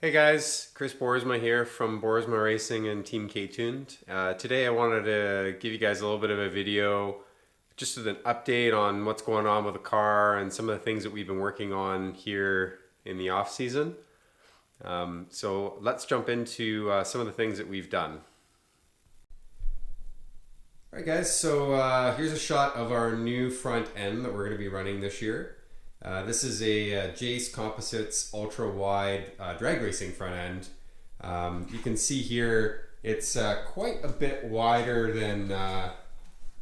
Hey guys, Chris Boersma here from Boersma Racing and Team KTune. Today I wanted to give you guys a little bit of a video just with an update on what's going on with the car and some of the things that we've been working on here in the off season. So let's jump into some of the things that we've done. Alright guys, so here's a shot of our new front end that we're going to be running this year. This is a Jace Composites ultra wide drag racing front end. You can see here it's quite a bit wider than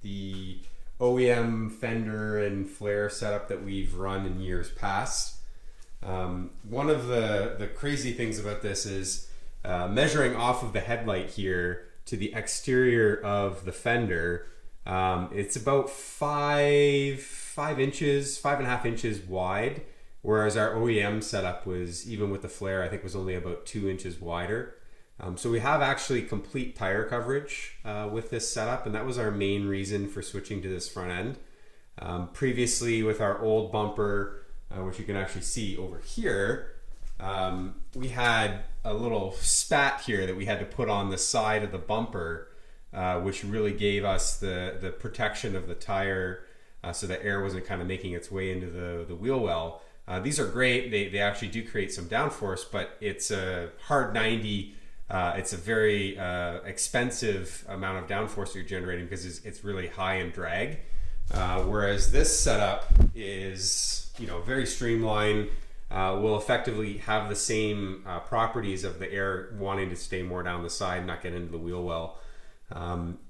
the OEM fender and flare setup that we've run in years past. One of the crazy things about this is measuring off of the headlight here to the exterior of the fender. It's about 5.5 inches wide, whereas our OEM setup was, even with the flare, I think was only about 2 inches wider. So we have actually complete tire coverage with this setup, and that was our main reason for switching to this front end. Previously with our old bumper, which you can actually see over here, we had a little spat here that we had to put on the side of the bumper, which really gave us the protection of the tire, so the air wasn't kind of making its way into the wheel well. These are great. They actually do create some downforce, but it's a hard 90. It's a very expensive amount of downforce you're generating because it's really high in drag. Whereas this setup is, very streamlined. Will effectively have the same properties of the air wanting to stay more down the side, not get into the wheel well.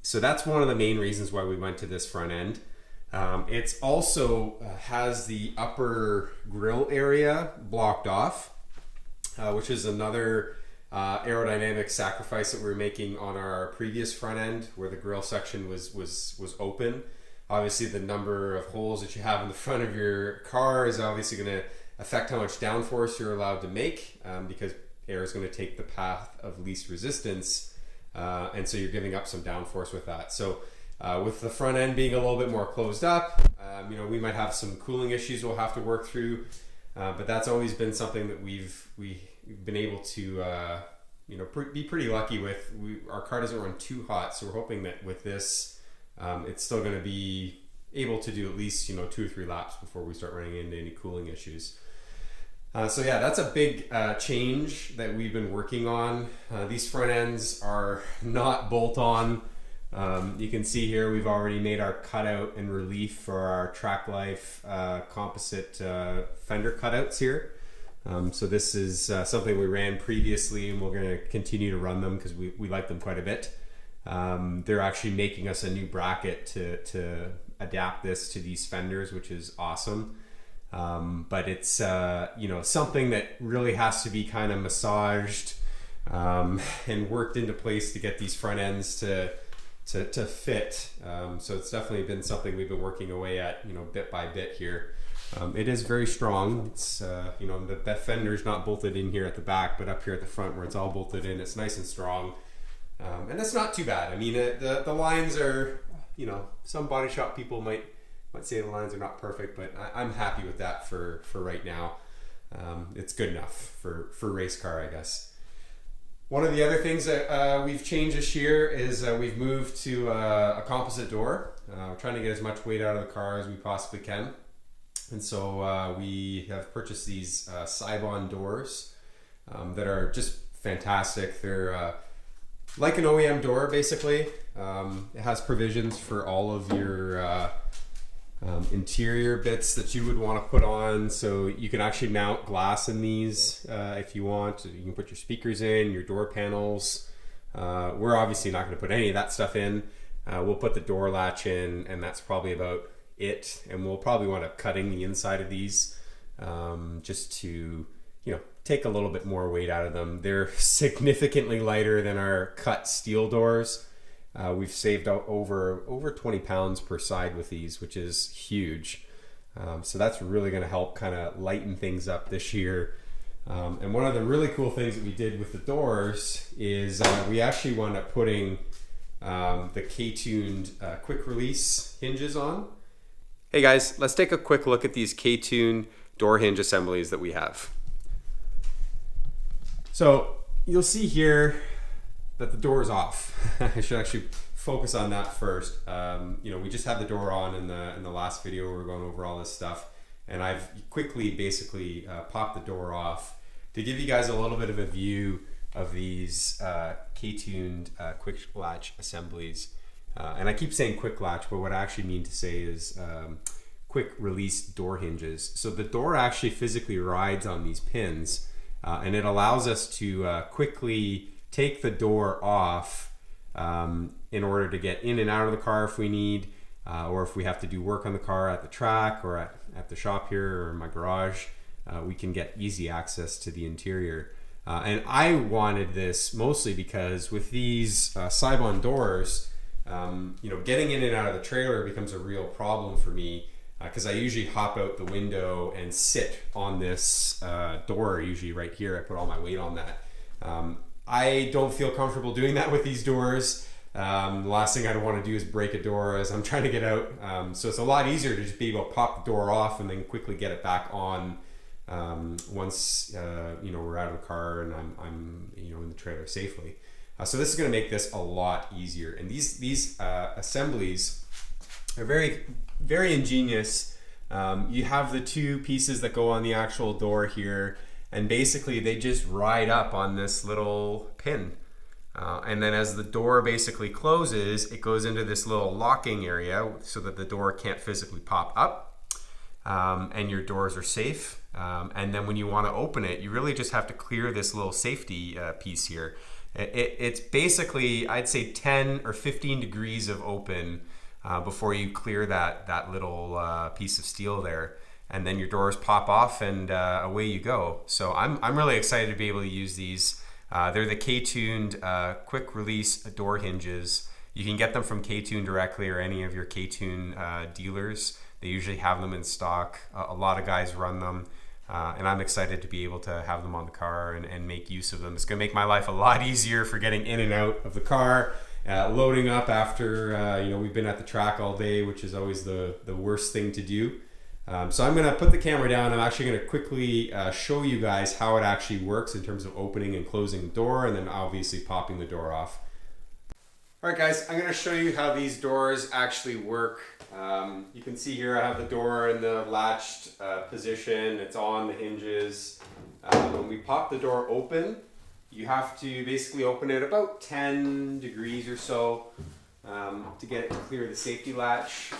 So that's one of the main reasons why we went to this front end. It's also has the upper grill area blocked off, which is another aerodynamic sacrifice that we were making on our previous front end, where the grill section was open. Obviously, the number of holes that you have in the front of your car is obviously going to affect how much downforce you're allowed to make, because air is going to take the path of least resistance, and so you're giving up some downforce with that. So with the front end being a little bit more closed up, we might have some cooling issues we'll have to work through, but that's always been something that we've been able to be pretty lucky with. Our car doesn't run too hot, so we're hoping that with this it's still going to be able to do at least 2 or 3 laps before we start running into any cooling issues. So yeah, that's a big change that we've been working on. These front ends are not bolt-on. You can see here we've already made our cutout and relief for our Track Life composite fender cutouts here. So this is something we ran previously, and we're going to continue to run them because we like them quite a bit. They're actually making us a new bracket to adapt this to these fenders, which is awesome. But it's something that really has to be kind of massaged and worked into place to get these front ends to fit. So it's definitely been something we've been working away at, bit by bit here. It is very strong. It's the fender's not bolted in here at the back, but up here at the front where it's all bolted in, it's nice and strong. And it's not too bad. I mean, the lines are, some body shop people might say the lines are not perfect, but I'm happy with that for right now. It's good enough for race car, I guess. One of the other things that we've changed this year is we've moved to a composite door. We're trying to get as much weight out of the car as we possibly can. And so we have purchased these Cybon doors that are just fantastic. They're like an OEM door, basically. It has provisions for all of your interior bits that you would want to put on, so you can actually mount glass in these if you want. You can put your speakers in, your door panels. We're obviously not going to put any of that stuff in. We'll put the door latch in, and that's probably about it. And we'll probably wind up cutting the inside of these just to take a little bit more weight out of them. They're significantly lighter than our cut steel doors. We've saved out over 20 pounds per side with these, which is huge. So that's really going to help kind of lighten things up this year. And one of the really cool things that we did with the doors is we actually wound up putting the KTune quick release hinges on. Hey guys, let's take a quick look at these KTune door hinge assemblies that we have. So you'll see here that the door is off. I should actually focus on that first. You know, we just had the door on in the last video where we were going over all this stuff, and I've quickly basically popped the door off to give you guys a little bit of a view of these KTune quick latch assemblies. And I keep saying quick latch, but what I actually mean to say is quick release door hinges. So the door actually physically rides on these pins, and it allows us to quickly take the door off in order to get in and out of the car if we need, or if we have to do work on the car at the track or at the shop here or in my garage, we can get easy access to the interior. And I wanted this mostly because with these Cybon doors, you know, getting in and out of the trailer becomes a real problem for me, because I usually hop out the window and sit on this door, usually right here. I put all my weight on that. I don't feel comfortable doing that with these doors. The last thing I want to do is break a door as I'm trying to get out. So it's a lot easier to just be able to pop the door off and then quickly get it back on once you know, we're out of the car and I'm you know, in the trailer safely. So this is going to make this a lot easier. And these assemblies are very, very ingenious. You have the two pieces that go on the actual door here, and basically they just ride up on this little pin. And then as the door basically closes, it goes into this little locking area so that the door can't physically pop up, and your doors are safe. And then when you want to open it, you really just have to clear this little safety piece here. It's basically, I'd say 10 or 15 degrees of open before you clear that little piece of steel there, and then your doors pop off and away you go. So I'm really excited to be able to use these. They're the KTune quick release door hinges. You can get them from KTune directly or any of your KTune dealers. They usually have them in stock. A lot of guys run them. And I'm excited to be able to have them on the car and make use of them. It's going to make my life a lot easier for getting in and out of the car, loading up after you know, we've been at the track all day, which is always the worst thing to do. So I'm going to put the camera down. I'm actually going to quickly show you guys how it actually works in terms of opening and closing the door, and then obviously popping the door off. All right, guys, I'm going to show you how these doors actually work. You can see here I have the door in the latched position. It's on the hinges. When we pop the door open, you have to basically open it about 10 degrees or so to get it to clear the safety latch.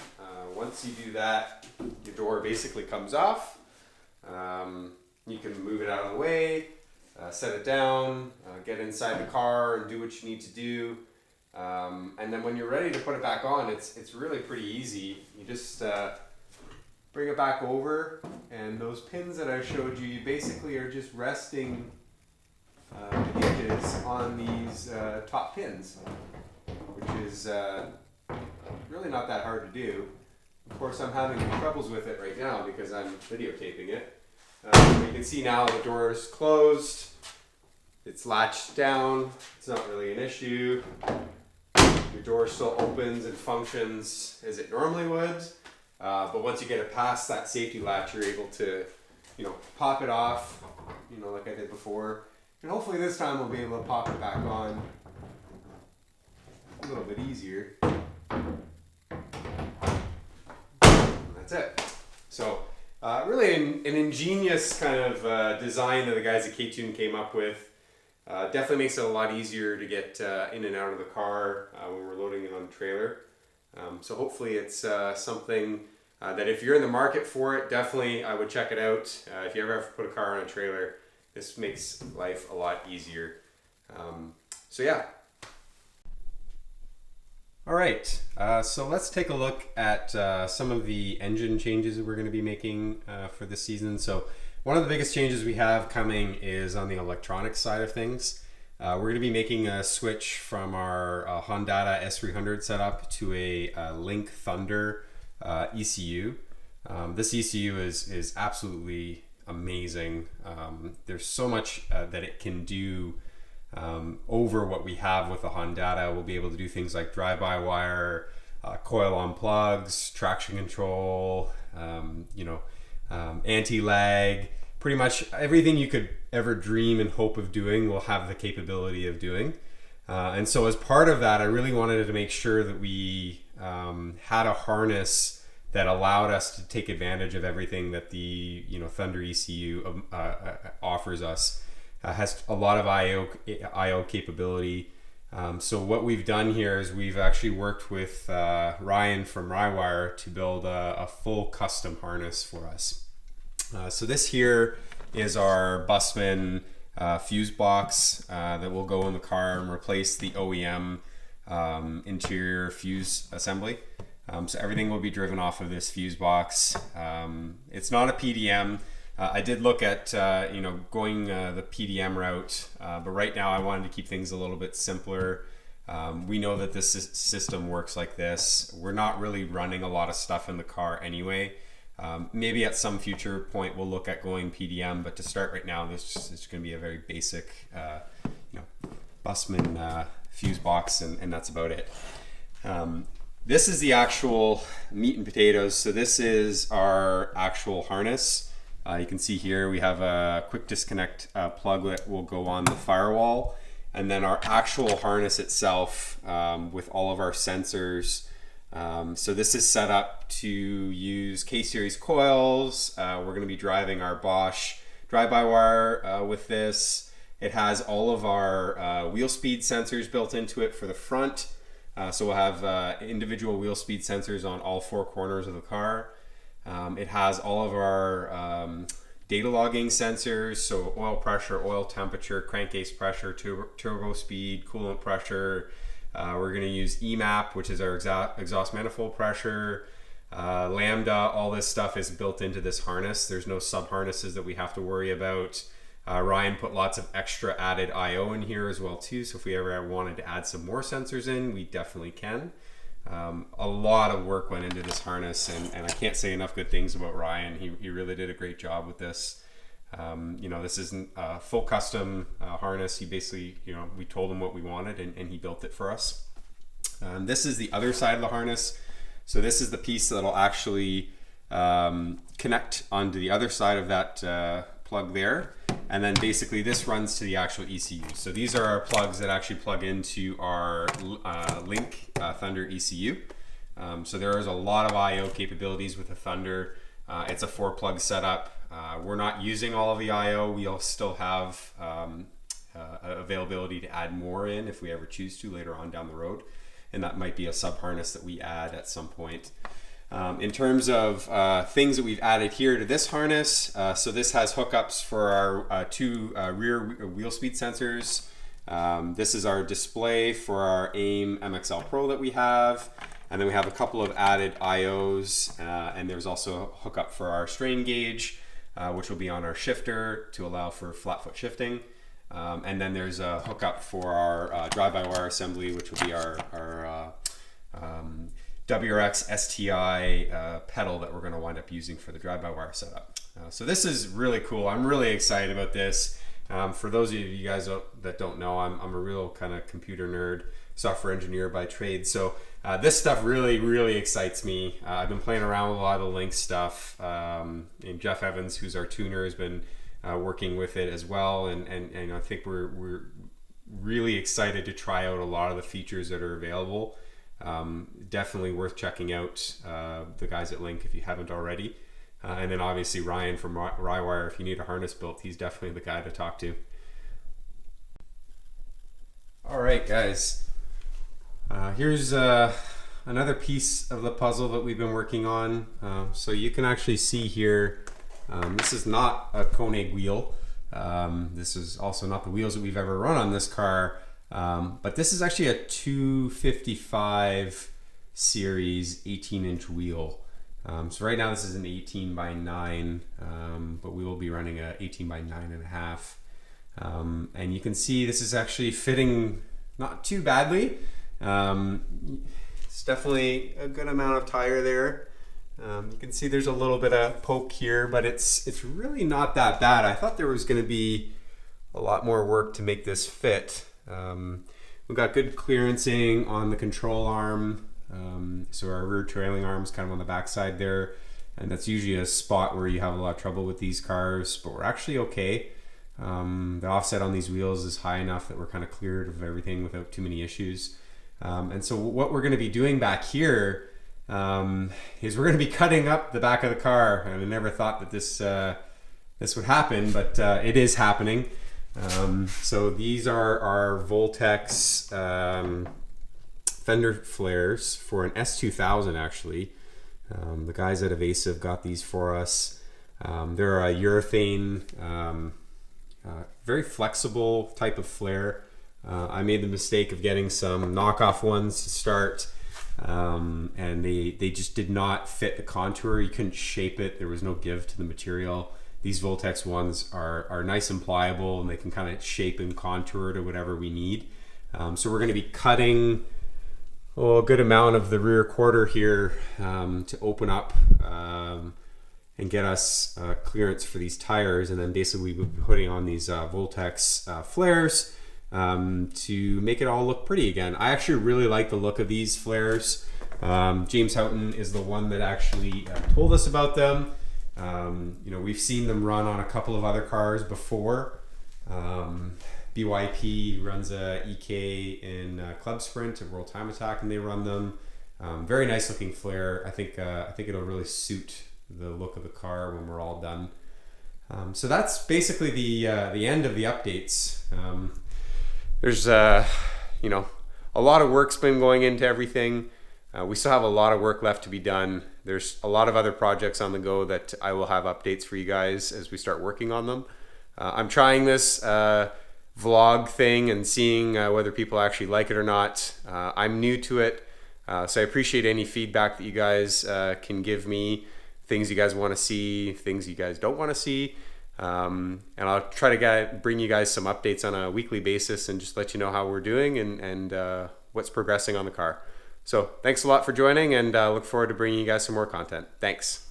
Once you do that, your door basically comes off. You can move it out of the way, set it down, get inside the car and do what you need to do. And then when you're ready to put it back on, it's really pretty easy. You just bring it back over, and those pins that I showed you basically are just resting the hinges on these top pins, which is really not that hard to do. Of course, I'm having troubles with it right now because I'm videotaping it. You can see now the door is closed. It's latched down. It's not really an issue. Your door still opens and functions as it normally would, but once you get it past that safety latch, you're able to, you know, pop it off, you know, like I did before, and hopefully this time we'll be able to pop it back on a little bit easier. And that's it. So really an ingenious kind of design that the guys at KTune came up with. Definitely makes it a lot easier to get in and out of the car when we're loading it on the trailer. So hopefully it's something that if you're in the market for it, definitely I would check it out. If you ever have to put a car on a trailer, this makes life a lot easier. So yeah. All right, so let's take a look at some of the engine changes that we're going to be making for this season. So one of the biggest changes we have coming is on the electronics side of things. We're going to be making a switch from our Honda S300 setup to a Link Thunder ECU. This ECU is absolutely amazing. There's so much that it can do over what we have with the Honda. We'll be able to do things like drive-by-wire, coil on plugs, traction control, you know, anti-lag, pretty much everything you could ever dream and hope of doing will have the capability of doing. And so as part of that, I really wanted to make sure that we had a harness that allowed us to take advantage of everything that the Thunder ECU offers us. Has a lot of IO capability. So what we've done here is we've actually worked with Ryan from Rywire to build a full custom harness for us. So this here is our Busman fuse box that will go in the car and replace the OEM interior fuse assembly. So everything will be driven off of this fuse box. It's not a PDM. I did look at going the PDM route, but right now I wanted to keep things a little bit simpler. We know that this system works like this. We're not really running a lot of stuff in the car anyway. Maybe at some future point we'll look at going PDM, but to start right now, this is going to be a very basic, Busman fuse box, and that's about it. This is the actual meat and potatoes. So this is our actual harness. You can see here we have a quick disconnect plug that will go on the firewall, and then our actual harness itself with all of our sensors. So this is set up to use K-series coils. We're going to be driving our Bosch drive-by-wire with this. It has all of our wheel speed sensors built into it for the front. So we'll have individual wheel speed sensors on all four corners of the car. It has all of our data logging sensors, so oil pressure, oil temperature, crankcase pressure, turbo speed, coolant pressure. We're going to use EMAP, which is our exhaust manifold pressure. Lambda, all this stuff is built into this harness. There's no sub harnesses that we have to worry about. Ryan put lots of extra added IO in here as well too, so if we ever wanted to add some more sensors in, we definitely can. A lot of work went into this harness, and I can't say enough good things about Ryan. He really did a great job with this. This isn't a full custom harness. He basically, we told him what we wanted, and he built it for us. This is the other side of the harness. So this is the piece that'll actually connect onto the other side of that plug there. And then basically this runs to the actual ECU. So these are our plugs that actually plug into our Link Thunder ECU. So there is a lot of IO capabilities with the Thunder. It's a 4-plug setup. We're not using all of the IO. We'll still have availability to add more in if we ever choose to later on down the road. And that might be a sub harness that we add at some point. In terms of things that we've added here to this harness, so this has hookups for our two rear wheel speed sensors. This is our display for our AIM MXL Pro that we have. And then we have a couple of added IOs, and there's also a hookup for our strain gauge, which will be on our shifter to allow for flat foot shifting. And then there's a hookup for our drive-by-wire assembly, which will be our WRX STI pedal that we're going to wind up using for the drive-by-wire setup. So this is really cool. I'm really excited about this. For those of you guys that don't know, I'm a real kind of computer nerd, software engineer by trade. So this stuff really excites me. I've been playing around with a lot of the Link stuff. And Jeff Evans, who's our tuner, has been working with it as well. And I think we're really excited to try out a lot of the features that are available. Definitely worth checking out the guys at Link if you haven't already. And then obviously Ryan from Rywire, if you need a harness built, he's definitely the guy to talk to. All right, guys. Here's another piece of the puzzle that we've been working on. So you can actually see here, this is not a Koenig wheel. This is also not the wheels that we've ever run on this car. But this is actually a 255 series 18-inch wheel. So right now this is an 18 by 9, but we will be running a 18 by 9.5. And you can see this is actually fitting not too badly. It's definitely a good amount of tire there. You can see there's a little bit of poke here, but it's really not that bad. I thought there was going to be a lot more work to make this fit. We've got good clearancing on the control arm. So our rear trailing arm is kind of on the back side there. and that's usually a spot where you have a lot of trouble with these cars, but we're actually okay. The offset on these wheels is high enough that we're kind of cleared of everything without too many issues. And so what we're going to be doing back here is we're going to be cutting up the back of the car. I never thought that this would happen, but it is happening. So these are our Voltex fender flares for an S2000 actually. The guys at Evasive got these for us. They're a urethane, very flexible type of flare. I made the mistake of getting some knockoff ones to start, and they just did not fit the contour. You couldn't shape it. There was no give to the material. These Voltex ones are nice and pliable, and they can kind of shape and contour to whatever we need. So we're going to be cutting a good amount of the rear quarter here to open up and get us clearance for these tires, and then basically we'll be putting on these Voltex flares to make it all look pretty again. I actually really like the look of these flares. James Houghton is the one that actually told us about them. You know, we've seen them run on a couple of other cars before. BYP runs a EK in Club Sprint at World Time Attack, and they run them. Very nice looking flare. I think it'll really suit the look of the car when we're all done. So that's basically the end of the updates. There's you know, a lot of work's been going into everything. We still have a lot of work left to be done. There's a lot of other projects on the go that I will have updates for you guys as we start working on them. I'm trying this vlog thing and seeing whether people actually like it or not. I'm new to it, so I appreciate any feedback that you guys can give me, things you guys want to see, things you guys don't want to see. And I'll try to bring you guys some updates on a weekly basis and just let you know how we're doing and what's progressing on the car. So thanks a lot for joining, and look forward to bringing you guys some more content. Thanks.